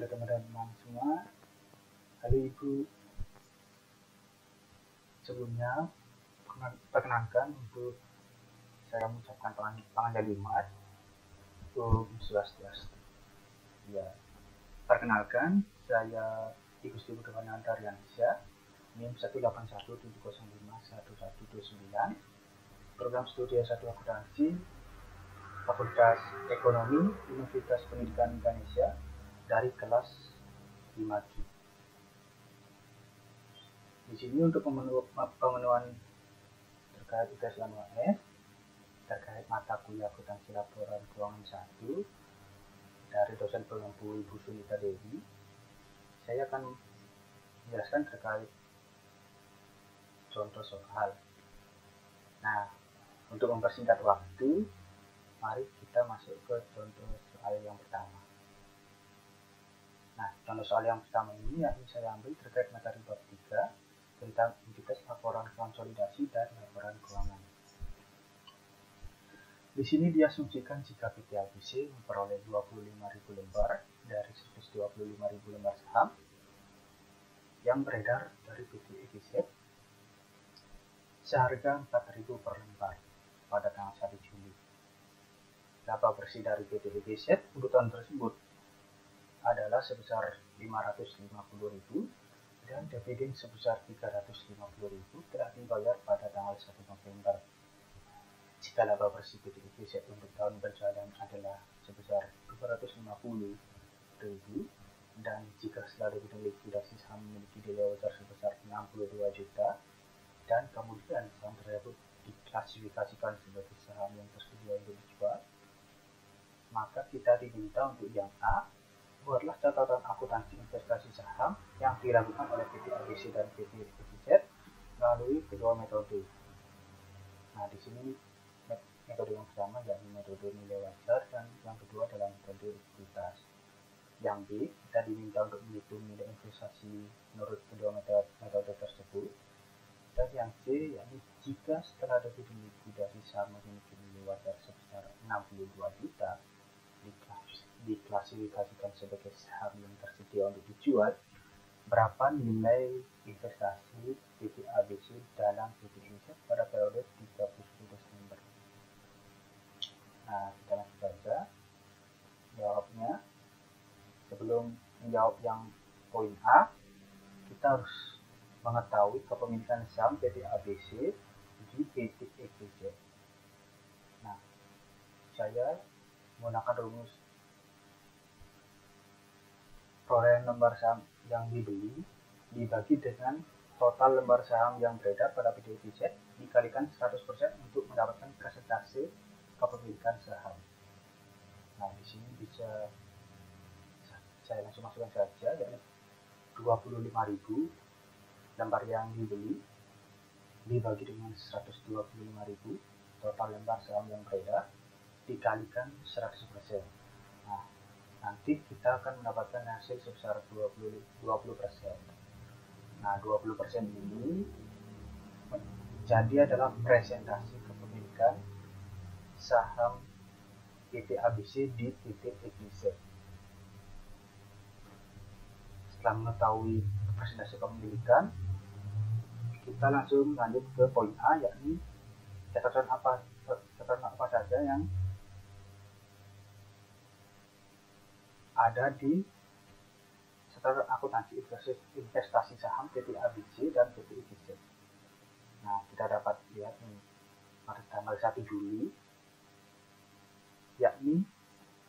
Halo teman-teman semua, halo Ibu. Sebelumnya perkenankan untuk saya mengucapkan Pangandalimar untuk Swastiastu. Ya, perkenalkan saya Ibu Sri Budhawana Daryansyah, NIM 18170511129, program studi S1 Akuntansi, Fakultas Ekonomi, Universitas Pendidikan Indonesia, dari kelas 5G. Di sini untuk pemenuhan terkait UTS dan UAS, terkait mata kuliah akuntansi laporan keuangan 1 dari dosen pengampu Ibu Sunita Dewi, saya akan menjelaskan terkait contoh soal. Nah, untuk mempersingkat waktu, mari kita masuk ke contoh soal yang pertama. Nah, contoh soal yang pertama ini yakni saya ambil terkait materi bab 3 tentang entitas laporan konsolidasi dan laporan keuangan. Di sini diasumsikan jika PT ABC memperoleh 25.000 lembar dari 125.000 lembar saham yang beredar dari PT EGZ seharga 4.000 per lembar pada tanggal 1 Juli. Laba bersih dari PT EGZ untuk tahun tersebut adalah sebesar 550.000 dan dividen sebesar 350.000 telah dibayar pada tanggal 1 November. Jika laba bersih PT EGZ untuk tahun berjalan adalah sebesar 250.000 dan jika setelah dividen likuidasi saham memiliki nilai wajar sebesar 62 juta dan kemudian saham tersebut diklasifikasikan sebagai saham yang tersedia untuk dijual, maka kita diminta untuk yang A, buatlah catatan akuntansi investasi saham yang dilakukan oleh PT ABC dan PT EGZ melalui kedua metode. Nah, di sini metode yang pertama yakni metode nilai wajar dan yang kedua adalah metode likuiditas. Yang B, kita diminta untuk menghitung nilai investasi menurut kedua metode tersebut. Dan yang C, yakni jika setelah dividen likuidasi saham memiliki nilai wajar sebesar 62 juta diklasifikasikan sebagai saham yang tersedia untuk dijual, berapa nilai investasi PT ABC dalam PT EGZ pada periode 31 Desember. Nah, kita langsung saja jawabnya. Sebelum menjawab yang poin A, kita harus mengetahui kepemilikan saham PT ABC di PT EGZ. Nah, saya menggunakan rumus perolehan lembar saham yang dibeli dibagi dengan total lembar saham yang beredar pada PT EGZ dikalikan 100% untuk mendapatkan persentase kepemilikan saham. Nah, di sini bisa saya langsung masukkan saja, yakni 25.000 lembar yang dibeli dibagi dengan 125.000 total lembar saham yang beredar dikalikan 100%. Nah, nanti kita akan mendapatkan hasil sebesar 20%. Nah, 20% ini jadi adalah presentasi kepemilikan saham PT ABC di PT EGZ. Setelah mengetahui presentasi kepemilikan, kita langsung lanjut ke poin A, yakni catatan apa saja yang ada di catatan akuntansi investasi saham PT ABC dan PT EGZ. Nah, kita dapat lihat nih pada tanggal 1 Juli, yakni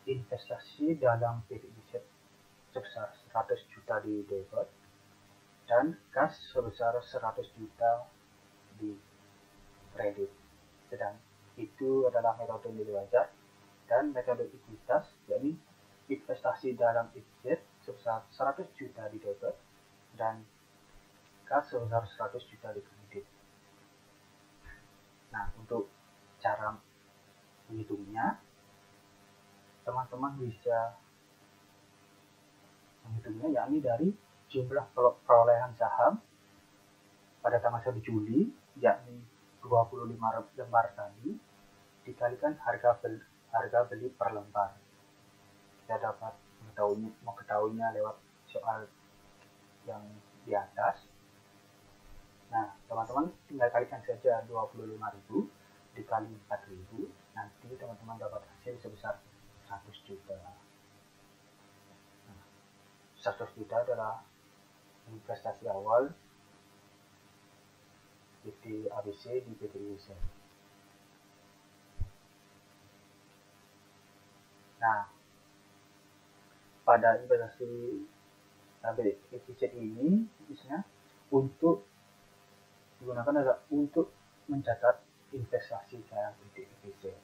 investasi dalam PT EGZ sebesar 100 juta di debit dan kas sebesar 100 juta di kredit. Sedang itu adalah metode nilai wajar, dan metode likuiditas yakni investasi dalam EGZ sebesar 100 juta di debit dan kas sebesar 100 juta di kredit. Nah, untuk cara menghitungnya, teman-teman bisa menghitungnya yakni dari jumlah perolehan saham pada tanggal 1 Juli yakni 25 lembar tadi dikalikan harga beli per lembar. Kita dapat mengetahuinya lewat soal yang di atas. Nah, teman-teman tinggal kalikan saja 25.000 dikali 4.000, nanti teman-teman dapat hasil sebesar 100 juta. Nah, 100 juta adalah investasi awal PT ABC di PT IWZ. Nah, pada investasi PT ini biasanya untuk digunakan adalah untuk mencatat investasi dalam PT IWZ.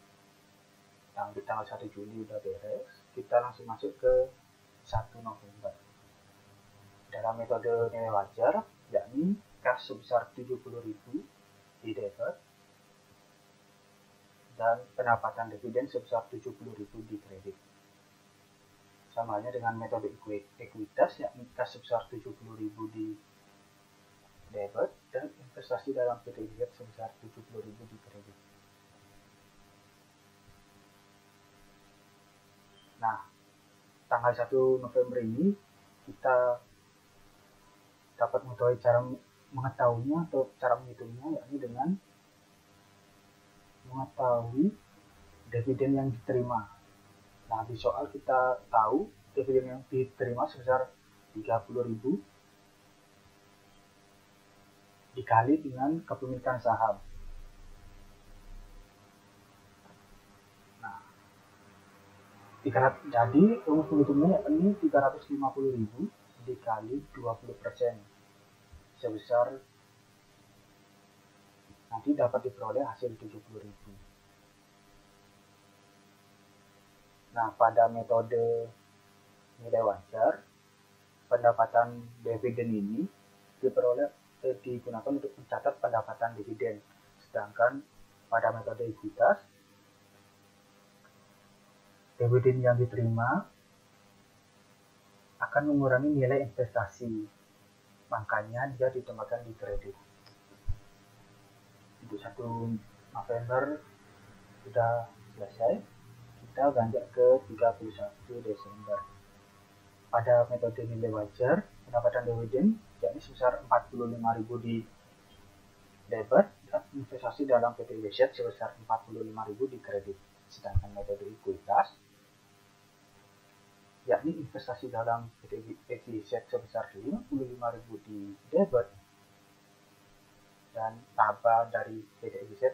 Yang di tanggal 1 Juli udah beres, kita langsung masuk ke 1 November. Dalam metode nilai wajar, yakni kas sebesar 70.000 di debit dan pendapatan dividen sebesar 70.000 di kredit. Sama halnya dengan metode ekuitas, yakni kas sebesar 70.000 di debit dan investasi dalam PT IWZ sebesar 70.000 di kredit. Nah, tanggal 1 November ini kita dapat mengetahui cara mengetahuinya atau cara menghitungnya, yakni dengan mengetahui dividen yang diterima. Nah, di soal kita tahu dividen yang diterima sebesar 30.000 dikali dengan kepemilikan saham. Nah, jadi rumus menghitungnya yakni 350.000 dikali 20% sebesar nanti dapat diperoleh hasil 70.000. Nah, pada metode nilai wajar, pendapatan dividen ini digunakan untuk mencatat pendapatan dividen. Sedangkan pada metode ekuitas, dividen yang diterima akan mengurangi nilai investasi, makanya dia ditempatkan di kredit. Untuk 1 November sudah selesai, kita beranjak ke 31 Desember. Pada metode nilai wajar, pendapatan dividen yakni sebesar 45.000 di debit dan investasi dalam PT IWZ sebesar 45.000 di kredit. Sedangkan metode ekuitas yakni investasi dalam PT IWZ sebesar 55.000 di debit dan laba dari PT IWZ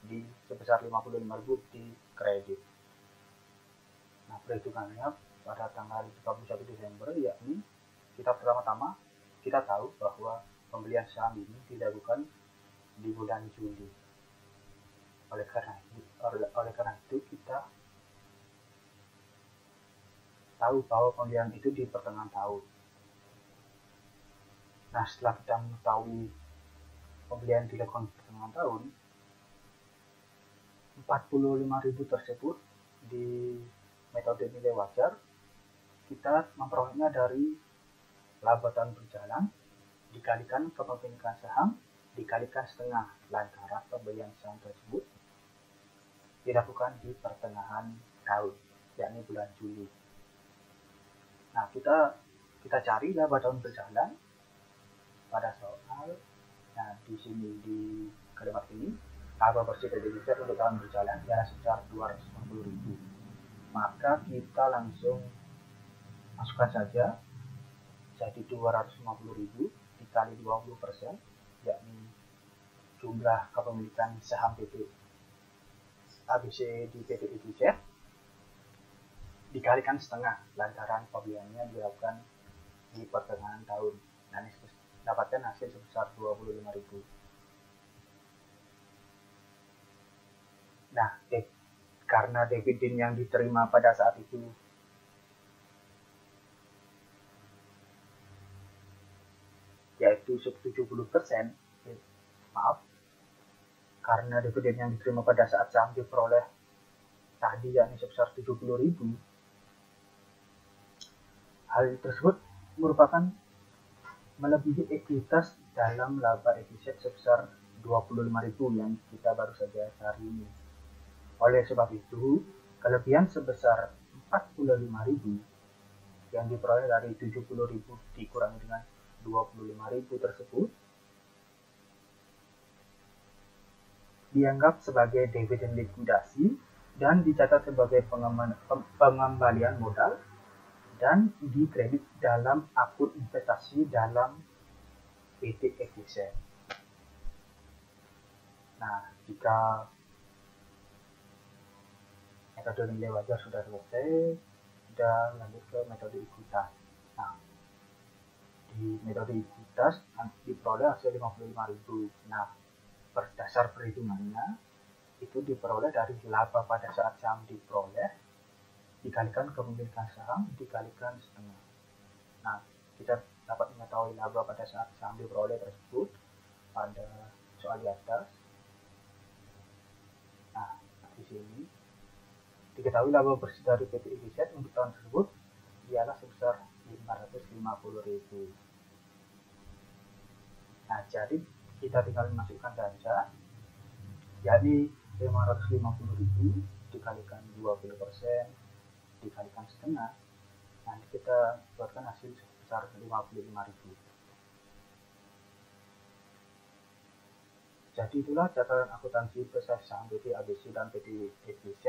di sebesar 55.000 di kredit. Nah, perhitungannya pada tanggal 31 Desember yakni pertama-tama kita tahu bahwa pembelian saham ini dilakukan di bulan Juli. Oleh karena itu kita tahu bahwa pembelian itu di pertengahan tahun. Nah, setelah kita mengetahui pembelian dilakukan di pertengahan tahun, 45.000 tersebut di metode nilai wajar kita memperolehnya dari laba tahun berjalan dikalikan kepemilikan saham dikalikan setengah lantaran pembelian saham tersebut dilakukan di pertengahan tahun, yakni bulan Juli. Nah, kita cari laba tahun berjalan pada soal. Nah, di sini di kalimat ini laba bersih PT IWZ untuk tahun berjalan ialah sebesar 250.000. Maka kita langsung masukkan saja jadi 250.000 dikali 20%, yakni jumlah kepemilikan saham PT ABC di PT IWZ dikalikan setengah lantaran pembeliannya dilakukan di pertengahan tahun. Nah, ini dapatkan hasil sebesar 25.000. Nah, karena dividen yang diterima pada saat itu yaitu 70%, karena dividen yang diterima pada saat saham diperoleh tadi yakni sebesar 70.000, hal tersebut merupakan melebihi ekuitas dalam laba IWZ sebesar 25.000 yang kita baru saja cari ini. Oleh sebab itu, kelebihan sebesar 45.000 yang diperoleh dari 70.000 dikurangi dengan 25.000 tersebut dianggap sebagai dividen likuidasi dan dicatat sebagai pengembalian modal dan dikredit dalam akun investasi dalam PT EFZ. Nah, jika metode nilai wajar sudah selesai, kita lanjut ke metode ekuitas. Nah, di metode ekuitas diperoleh hasil 55.000. Nah, berdasar perhitungannya itu diperoleh dari laba pada saat saham diperoleh dikalikan kepemilikan saham dikalikan setengah. Nah, kita dapat mengetahui laba pada saat saham diperoleh tersebut pada soal di atas. Nah, di sini diketahui laba bersih dari PT EFZ untuk tahun tersebut ialah sebesar 550.000. Nah, jadi kita tinggal masukkan saja, yakni 550.000 dikalikan 20% dikalikan setengah, nanti kita buatkan hasil sebesar 55.000. Jadi itulah catatan akuntansi prestasi saham PT ABC dan PT EFZ.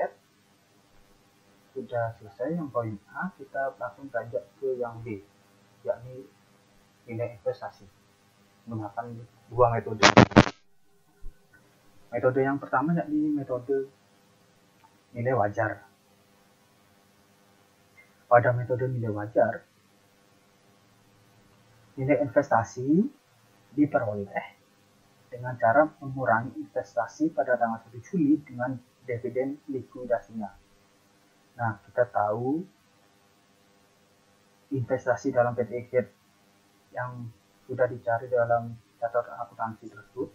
Sudah selesai yang poin A, kita langsung beranjak ke yang B, yakni nilai investasi menggunakan dua metode. Metode yang pertama yakni metode nilai wajar. Pada metode nilai wajar, nilai investasi diperoleh dengan cara mengurangi investasi pada tanggal 1 Juli dengan dividen likuidasinya. Nah, kita tahu investasi dalam PT EFZ yang sudah dicari dalam catatan akuntansi tersebut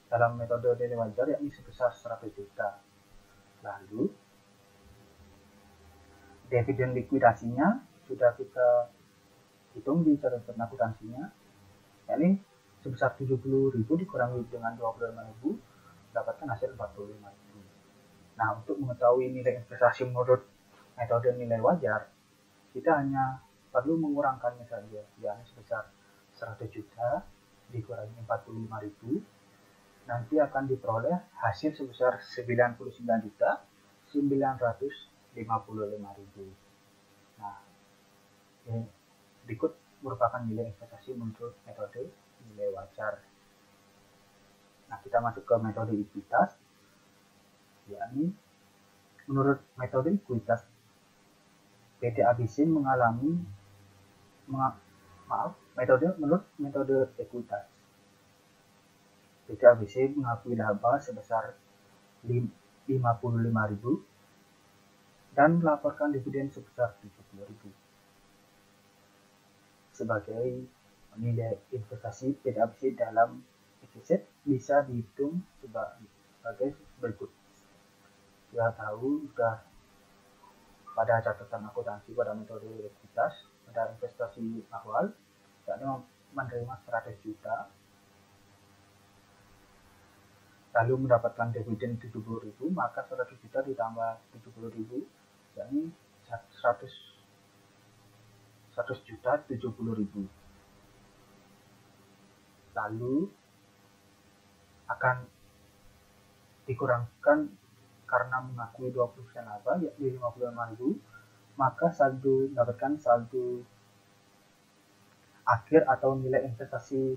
dalam metode nilai wajar yakni sebesar 100 juta. Lalu dividen likuidasinya sudah kita hitung di catatan akuntansinya, yakni sebesar 70.000 dikurangi dengan 25.000 dapatkan hasil 45.000. Nah, untuk mengetahui nilai investasi menurut metode nilai wajar, kita hanya perlu mengurangkannya saja, yakni sebesar 100 juta dikurangi 45.000, nanti akan diperoleh hasil sebesar 99.955.000. Nah, ini berikut merupakan nilai investasi menurut metode nilai wajar. Nah, kita masuk ke metode ekuitas, yakni menurut metode ekuitas PT ABC mengalami menurut metode ekuitas PT ABC mengakui laba sebesar 55.000 dan melaporkan dividen sebesar 70.000. Sebagai nilai investasi PT ABC dalam EFZ bisa dihitung sebagai berikut. Kita tahu sudah pada catatan akuntansi pada metode ekuitas pada investasi awal yakni menerima 100 juta lalu mendapatkan dividen 70.000, maka 100 juta ditambah 70.000 yakni 100 juta 70.000. Lalu akan dikurangkan karena mengakui 20% laba yakni 55.000, maka dapatkan saldo akhir atau nilai investasi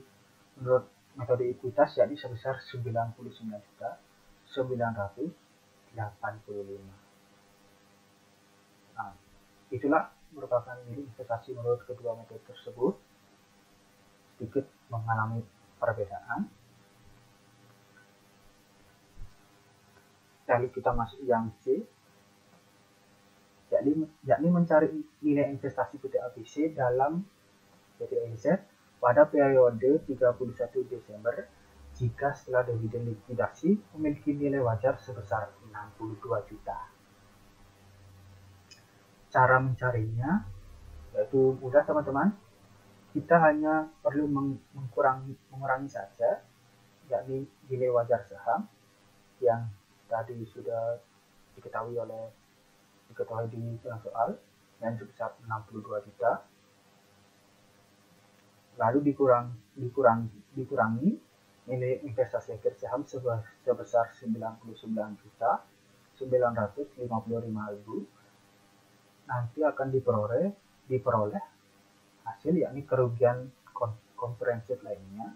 menurut metode ekuitas yakni sebesar 99.985. Nah, itulah merupakan nilai investasi menurut kedua metode tersebut. Sedikit mengalami perbedaan. Lalu kita masuk yang C, yakni mencari nilai investasi PT ABC dalam PT EFZ pada periode 31 Desember jika setelah dividen likuidasi memiliki nilai wajar sebesar 62 juta. Cara mencarinya yaitu mudah teman-teman. Kita hanya perlu mengurangi saja, yakni nilai wajar saham yang tadi sudah diketahui di dalam soal, yang sebesar 62 juta, lalu dikurangi nilai investasi akhir saham sebesar 99.955.000, nanti akan diperoleh hasil yakni kerugian komprehensif lainnya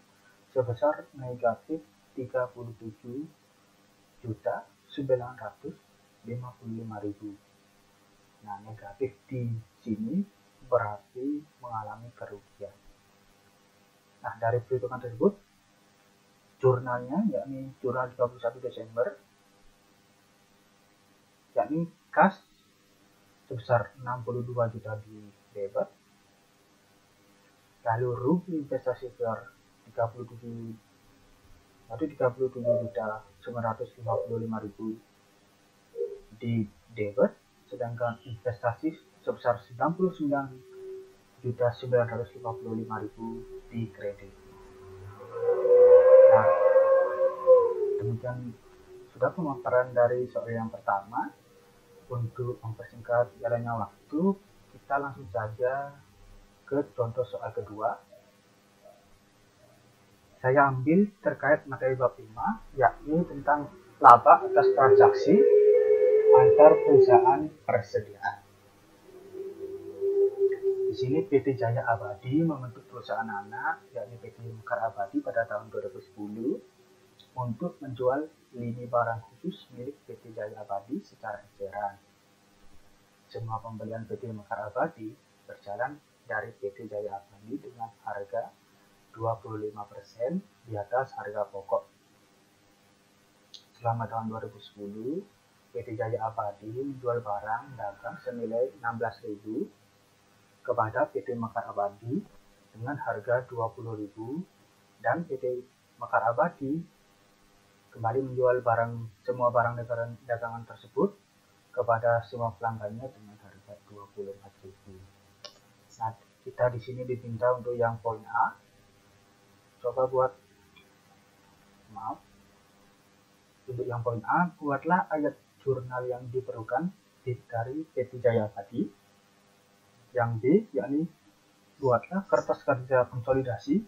sebesar negatif 37.955.000. Nah, negatif di sini berarti mengalami kerugian. Nah, dari perhitungan tersebut, jurnalnya yakni jurnal 31 Desember, yakni kas sebesar 62 juta di debit, lalu rugi investasi sebesar 37.955.000 di debit, sedangkan investasi sebesar 99.955.000 di kredit. Nah, demikian sudah pemaparan dari soal yang pertama. Untuk mempersingkat jalannya waktu, kita langsung saja ke contoh soal kedua. Saya ambil terkait materi bab 5, yakni tentang laba atas transaksi antar perusahaan persediaan. Di sini PT Jaya Abadi membentuk perusahaan anak, yakni PT Mekar Abadi pada tahun 2010 untuk menjual lini barang khusus milik PT Jaya Abadi secara eceran. Semua pembelian PT Mekar Abadi berjalan dari PT Jaya Abadi dengan harga 25% di atas harga pokok. Selama tahun 2010, PT Jaya Abadi menjual barang dagang senilai 16.000 kepada PT Mekar Abadi dengan harga 20.000, dan PT Mekar Abadi kembali menjual semua barang dagangan tersebut kepada semua pelanggannya dengan harga 24.000. Nah, kita di sini diminta untuk yang poin A. Untuk yang poin A, buatlah ayat jurnal yang diperlukan dari PT Jaya Abadi. Yang B, yakni buatlah kertas kerja konsolidasi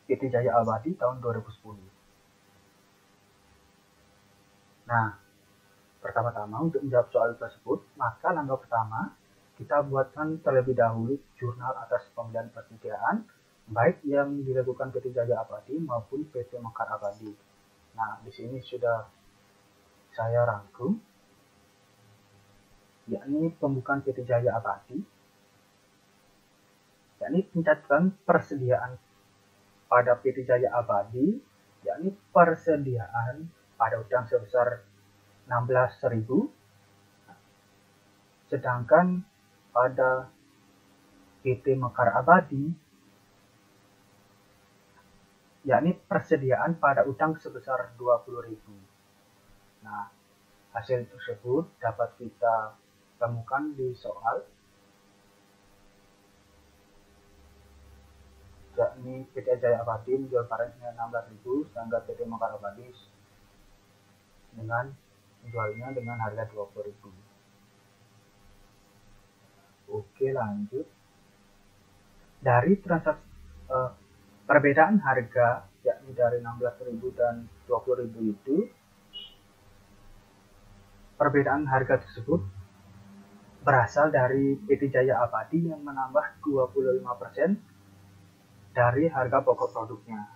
PT Jaya Abadi tahun 2010. Nah, pertama-tama untuk menjawab soal tersebut, maka langkah pertama kita buatkan terlebih dahulu jurnal atas pembelian persediaan, baik yang dilakukan PT Jaya Abadi maupun PT Mekar Abadi. Nah, di sini sudah saya rangkum, yakni pembukaan PT Jaya Abadi, yakni pencatatan persediaan pada PT Jaya Abadi, yakni persediaan pada utang sebesar 16.000, sedangkan pada PT Mekar Abadi, yakni persediaan pada utang sebesar 20.000. Nah, hasil tersebut dapat kita temukan di soal, yakni PT Jaya Abadi menjual barang dengan 16.000, sedangkan PT Mekar Abadi dengan menjualnya dengan harga 20.000. Oke, lanjut. Dari transaksi perbedaan harga, yakni dari 16.000 dan 20.000 itu, perbedaan harga tersebut berasal dari PT Jaya Abadi yang menambah 25% dari harga pokok produknya.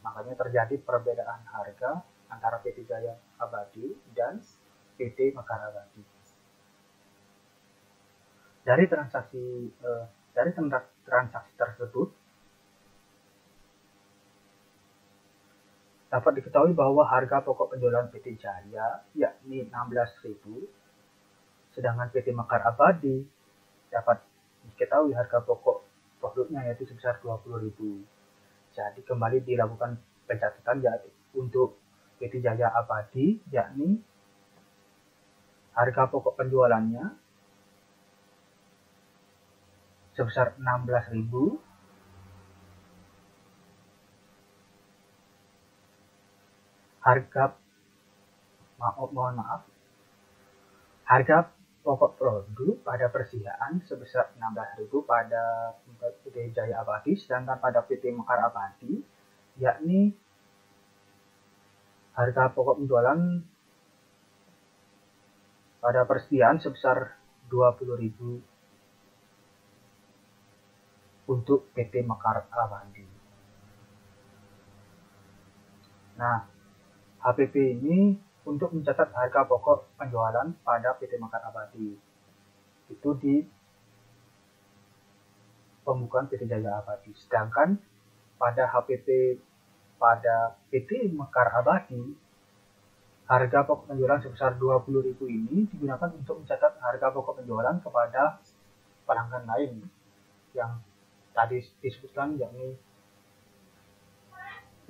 Makanya terjadi perbedaan harga antara PT Jaya Abadi dan PT Mekar Abadi. Dari transaksi tersebut dapat diketahui bahwa harga pokok penjualan PT Jaya yakni 16.000, sedangkan PT Mekar Abadi dapat diketahui harga pokok produknya yaitu sebesar 20.000. Jadi kembali dilakukan pencatatan yaitu untuk PT Jaya Abadi, yakni harga pokok penjualannya sebesar 16.000, harga pokok produk pada persediaan sebesar 16.000 pada PT Jaya Abadi, sedangkan pada PT Mekar Abadi yakni harga pokok penjualan pada persediaan sebesar 20.000 untuk PT Mekar Abadi. Nah, HPP ini untuk mencatat harga pokok penjualan pada PT Mekar Abadi itu di pembukaan PT Jaya Abadi, sedangkan pada HPP pada PT Mekar Abadi harga pokok penjualan sebesar 20.000 ini digunakan untuk mencatat harga pokok penjualan kepada pelanggan lain yang tadi disebutkan, yakni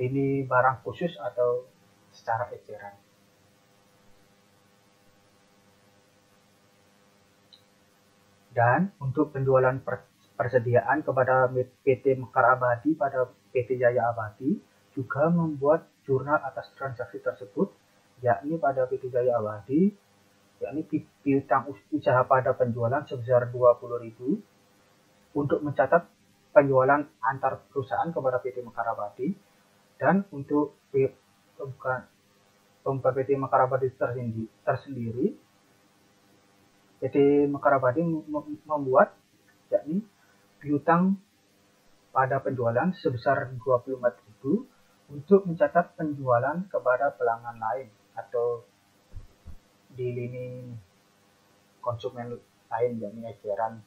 ini barang khusus atau secara eceran. Dan untuk penjualan persediaan kepada PT Mekar Abadi pada PT Jaya Abadi juga membuat jurnal atas transaksi tersebut, yakni pada PT Jaya Abadi, yakni piutang usaha pada penjualan sebesar 20.000 untuk mencatat penjualan antar perusahaan kepada PT Mekar Abadi, dan untuk pembukaan PT Mekar Abadi tersendiri PT Mekar Abadi membuat yakni piutang pada penjualan sebesar 24.000 untuk mencatat penjualan kepada pelanggan lain atau di lini konsumen lain, yakni eceran.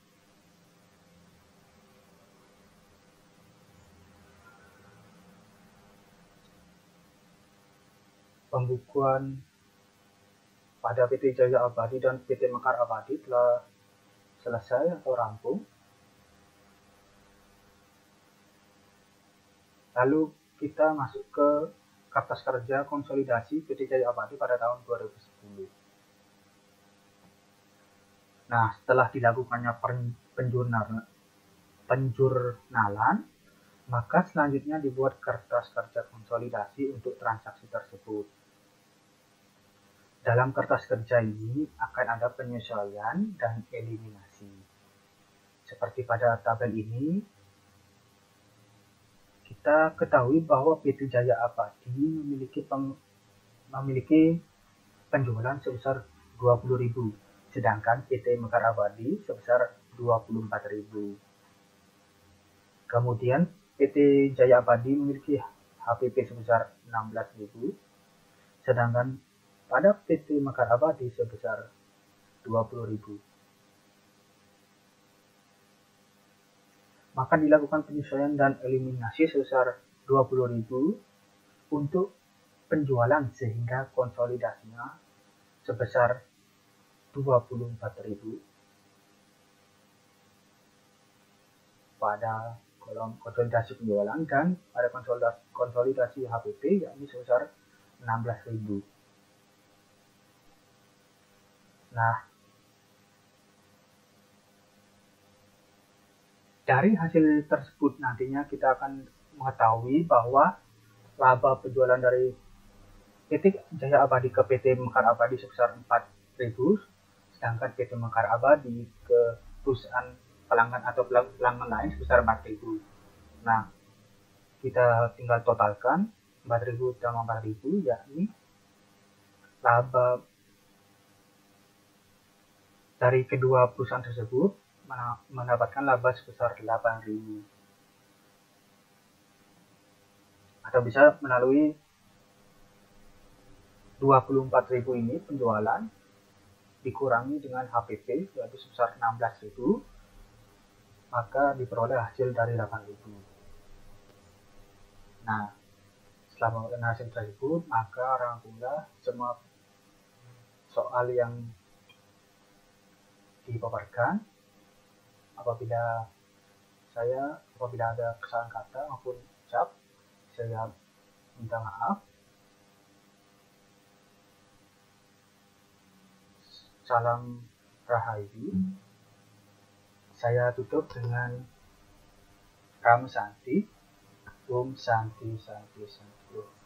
Pembukuan pada PT Jaya Abadi dan PT Mekar Abadi telah selesai atau rampung. Lalu kita masuk ke kertas kerja konsolidasi PT Jaya Abadi pada tahun 2010. Nah, setelah dilakukannya penjurnalan, maka selanjutnya dibuat kertas kerja konsolidasi untuk transaksi tersebut. Dalam kertas kerja ini akan ada penyesuaian dan eliminasi. Seperti pada tabel ini, kita ketahui bahwa PT Jaya Abadi memiliki penjualan sebesar 20.000, sedangkan PT Mekar Abadi sebesar 24.000. Kemudian PT Jaya Abadi memiliki HPP sebesar 16.000, sedangkan pada PT Mekar Abadi sebesar 20.000. Maka dilakukan penyesuaian dan eliminasi sebesar 20.000 untuk penjualan sehingga konsolidasinya sebesar 24.000 pada kolom konsolidasi penjualan, dan pada konsolidasi HPP yakni sebesar 16.000. Nah, dari hasil tersebut nantinya kita akan mengetahui bahwa laba penjualan dari PT Jaya Abadi ke PT Mekar Abadi sebesar 4.000, sedangkan PT Mekar Abadi ke perusahaan pelanggan atau pelanggan lain sebesar 4.000. Nah, kita tinggal totalkan 4.000 tambah 4.000, yakni laba dari kedua perusahaan tersebut mendapatkan laba sebesar 8.000, atau bisa melalui 24.000 ini penjualan dikurangi dengan HPP yaitu sebesar 16.000, maka diperoleh hasil dari 8.000. Nah, setelah menggunakan hasil tersebut, maka alhamdulillah semua soal yang dipaparkan, apabila ada kesalahan kata maupun ucap, saya minta maaf. Salam Rahayu. Saya tutup dengan Ram Santi. Om Santi Santi Santi.